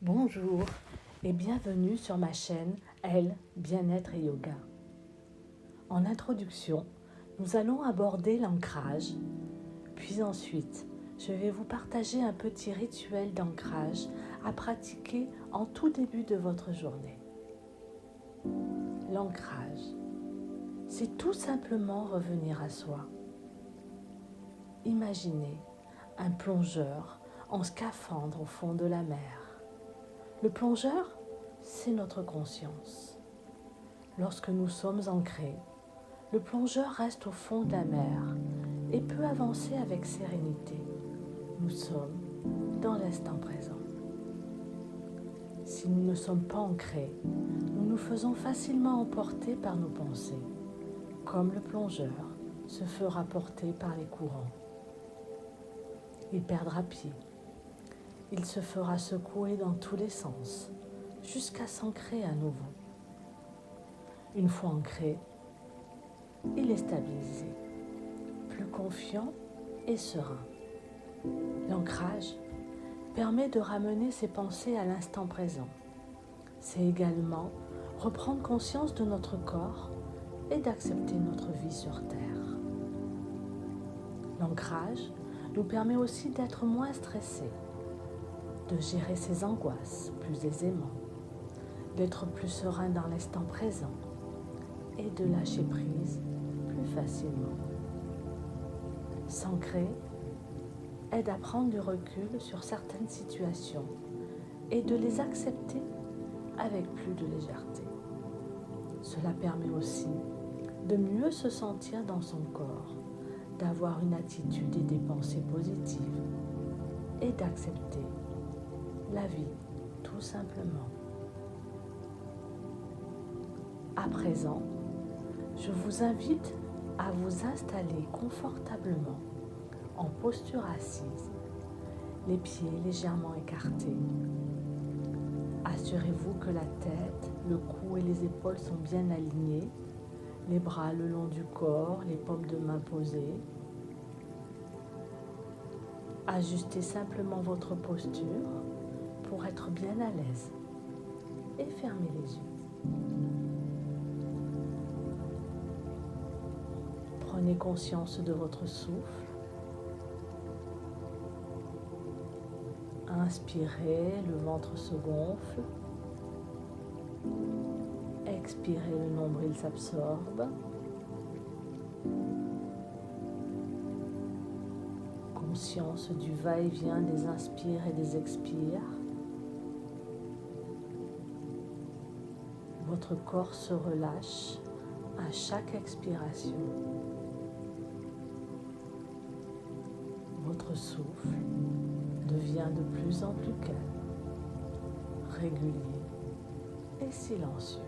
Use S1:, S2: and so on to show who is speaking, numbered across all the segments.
S1: Bonjour et bienvenue sur ma chaîne Elle, Bien-être et Yoga. En introduction, nous allons aborder l'ancrage, puis ensuite, je vais vous partager un petit rituel d'ancrage à pratiquer en tout début de votre journée. L'ancrage, c'est tout simplement revenir à soi. Imaginez un plongeur en scaphandre au fond de la mer. Le plongeur, c'est notre conscience. Lorsque nous sommes ancrés, le plongeur reste au fond de la mer et peut avancer avec sérénité. Nous sommes dans l'instant présent. Si nous ne sommes pas ancrés, nous nous faisons facilement emporter par nos pensées, comme le plongeur se fera porter par les courants. Il perdra pied. Il se fera secouer dans tous les sens, jusqu'à s'ancrer à nouveau. Une fois ancré, il est stabilisé, plus confiant et serein. L'ancrage permet de ramener ses pensées à l'instant présent. C'est également reprendre conscience de notre corps et d'accepter notre vie sur Terre. L'ancrage nous permet aussi d'être moins stressés, de gérer ses angoisses plus aisément, d'être plus serein dans l'instant présent et de lâcher prise plus facilement. S'ancrer aide à prendre du recul sur certaines situations et de les accepter avec plus de légèreté. Cela permet aussi de mieux se sentir dans son corps, d'avoir une attitude et des pensées positives et d'accepter la vie tout simplement. À présent, je vous invite à vous installer confortablement en posture assise, les pieds légèrement écartés. Assurez-vous que la tête, le cou et les épaules sont bien alignés, les bras le long du corps, les paumes de main posées. Ajustez simplement votre posture pour être bien à l'aise et fermez les yeux. Prenez conscience de votre souffle. Inspirez, le ventre se gonfle. Expirez, le nombril s'absorbe. Conscience du va-et-vient des inspires et des expires. Votre corps se relâche à chaque expiration. Votre souffle devient de plus en plus calme, régulier et silencieux.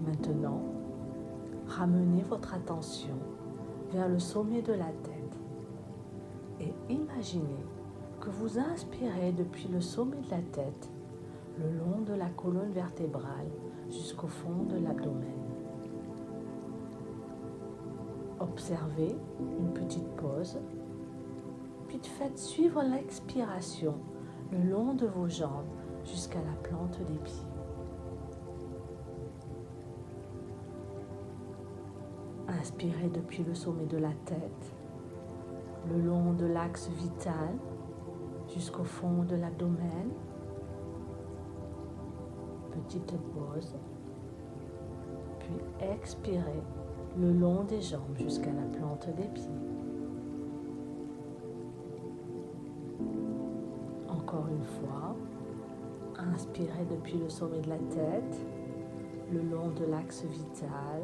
S1: Maintenant, ramenez votre attention vers le sommet de la tête et imaginez que vous inspirez depuis le sommet de la tête, le long de la colonne vertébrale jusqu'au fond de l'abdomen. Observez une petite pause, puis faites suivre l'expiration le long de vos jambes jusqu'à la plante des pieds. Inspirez depuis le sommet de la tête, le long de l'axe vital jusqu'au fond de l'abdomen. Petite pause, puis expirez le long des jambes jusqu'à la plante des pieds. Encore une fois, inspirez depuis le sommet de la tête, le long de l'axe vital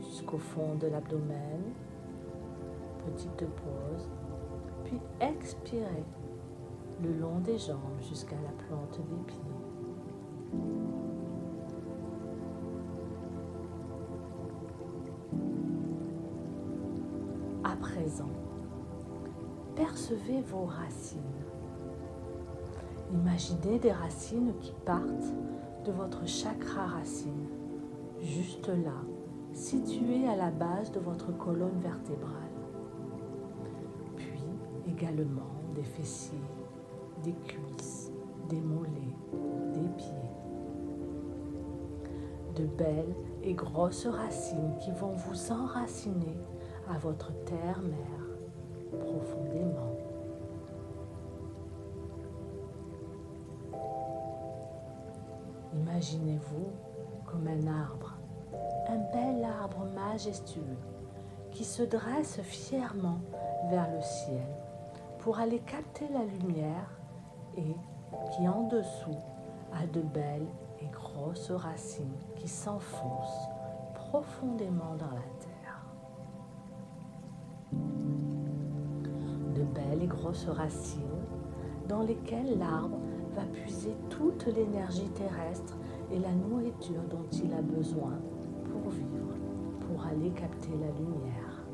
S1: jusqu'au fond de l'abdomen. Petite pause, puis expirez le long des jambes jusqu'à la plante des pieds. À présent, percevez vos racines. Imaginez des racines qui partent de votre chakra racine, juste là, situé à la base de votre colonne vertébrale. également des fessiers, des cuisses, des mollets, des pieds. De belles et grosses racines qui vont vous enraciner à votre terre-mère profondément. Imaginez-vous comme un arbre, un bel arbre majestueux qui se dresse fièrement vers le ciel pour aller capter la lumière et qui en dessous a de belles et grosses racines qui s'enfoncent profondément dans la terre. De belles et grosses racines dans lesquelles l'arbre va puiser toute l'énergie terrestre et la nourriture dont il a besoin pour vivre, pour aller capter la lumière.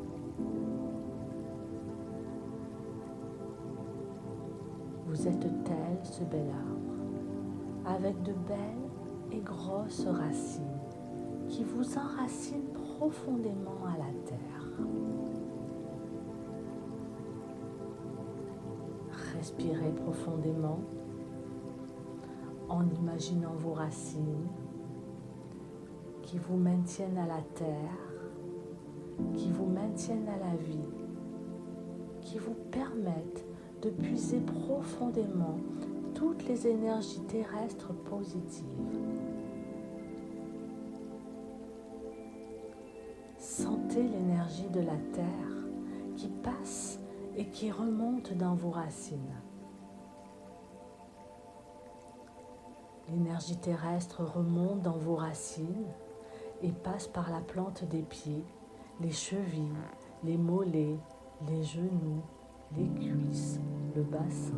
S1: Vous êtes tel ce bel arbre, avec de belles et grosses racines qui vous enracinent profondément à la terre. Respirez profondément en imaginant vos racines qui vous maintiennent à la terre, qui vous maintiennent à la vie, qui vous permettent de puiser profondément toutes les énergies terrestres positives. Sentez l'énergie de la terre qui passe et qui remonte dans vos racines. L'énergie terrestre remonte dans vos racines et passe par la plante des pieds, les chevilles, les mollets, les genoux, les cuisses, le bassin.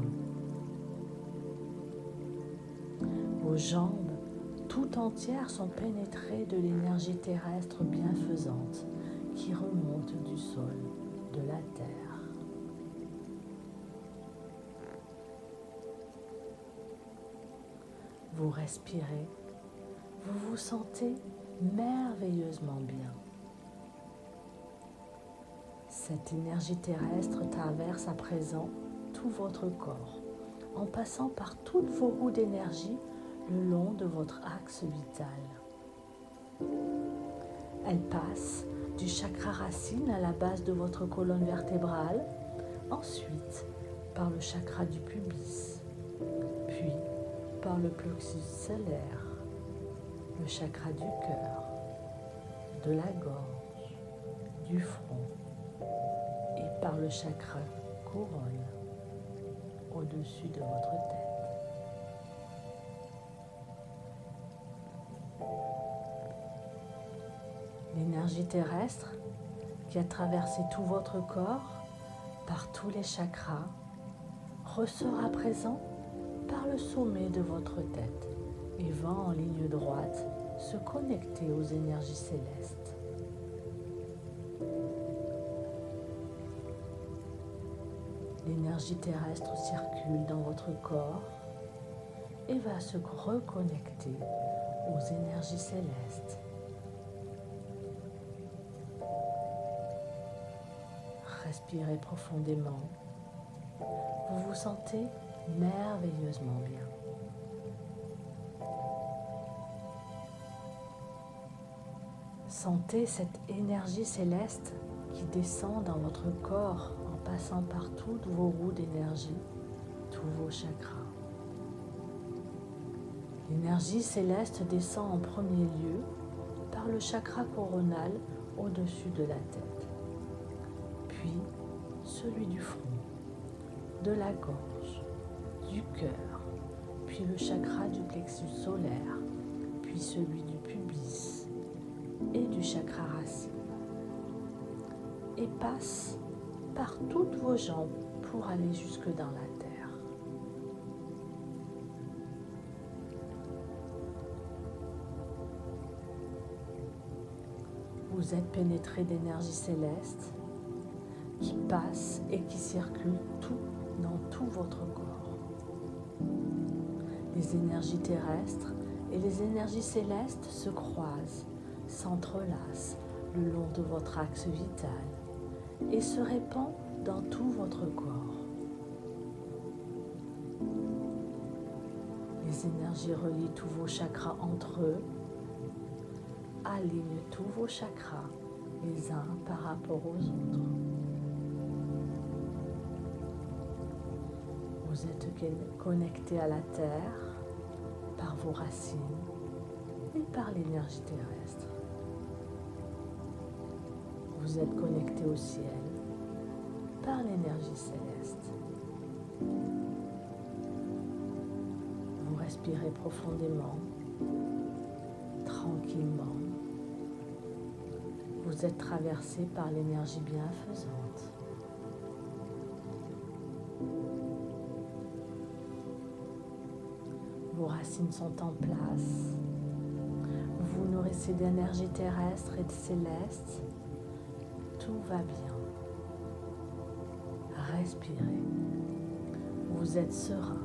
S1: Vos jambes tout entières sont pénétrées de l'énergie terrestre bienfaisante qui remonte du sol, de la terre. Vous respirez, vous vous sentez merveilleusement bien. Cette énergie terrestre traverse à présent tout votre corps, en passant par toutes vos roues d'énergie le long de votre axe vital. Elle passe du chakra racine à la base de votre colonne vertébrale, ensuite par le chakra du pubis, puis par le plexus solaire, le chakra du cœur, de la gorge, du front et par le chakra couronne au-dessus de votre tête. L'énergie terrestre qui a traversé tout votre corps par tous les chakras ressort à présent par le sommet de votre tête et va en ligne droite se connecter aux énergies célestes. L'énergie terrestre circule dans votre corps et va se reconnecter aux énergies célestes. Respirez profondément. Vous vous sentez merveilleusement bien. Sentez cette énergie céleste qui descend dans votre corps en passant par toutes vos roues d'énergie, tous vos chakras. L'énergie céleste descend en premier lieu par le chakra coronal au-dessus de la tête, puis celui du front, de la gorge, du cœur, puis le chakra du plexus solaire, puis celui du pubis et du chakra racine, et passe par toutes vos jambes pour aller jusque dans la terre. Vous êtes pénétré d'énergie céleste qui passe et qui circule dans tout votre corps. Les énergies terrestres et les énergies célestes se croisent, s'entrelacent le long de votre axe vital et se répandent dans tout votre corps. Ces énergies relient tous vos chakras entre eux, alignent tous vos chakras les uns par rapport aux autres. Vous êtes connecté à la terre par vos racines et par l'énergie terrestre. Vous êtes connecté au ciel par l'énergie céleste. Vous respirez profondément, tranquillement. Vous êtes traversé par l'énergie bienfaisante. Vos racines sont en place. Vous vous nourrissez d'énergie terrestre et de céleste. Tout va bien. Respirez. Vous êtes serein,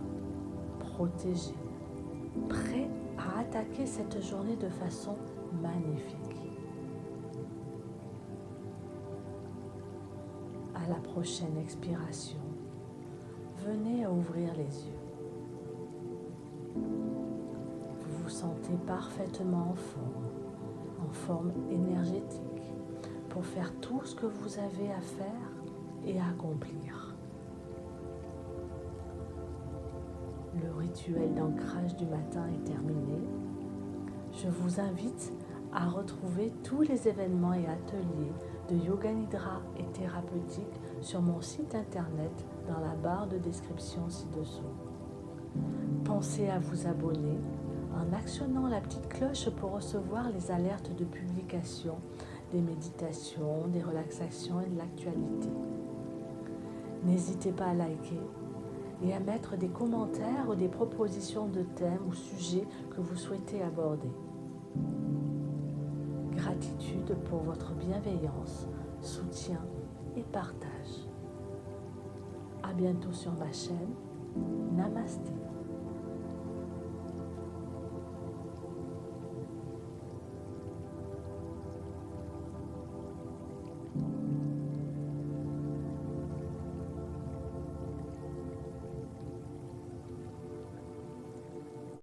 S1: protégé, prêt à attaquer cette journée de façon magnifique. À la prochaine expiration, venez à ouvrir les yeux. Vous vous sentez parfaitement en forme énergétique, pour faire tout ce que vous avez à faire et à accomplir. Le rituel d'ancrage du matin est terminé. Je vous invite à retrouver tous les événements et ateliers de Yoga Nidra et thérapeutique sur mon site internet dans la barre de description ci-dessous. Pensez à vous abonner en actionnant la petite cloche pour recevoir les alertes de publication des méditations, des relaxations et de l'actualité. N'hésitez pas à liker et à mettre des commentaires ou des propositions de thèmes ou sujets que vous souhaitez aborder. Gratitude pour votre bienveillance, soutien et partage. À bientôt sur ma chaîne. Namasté.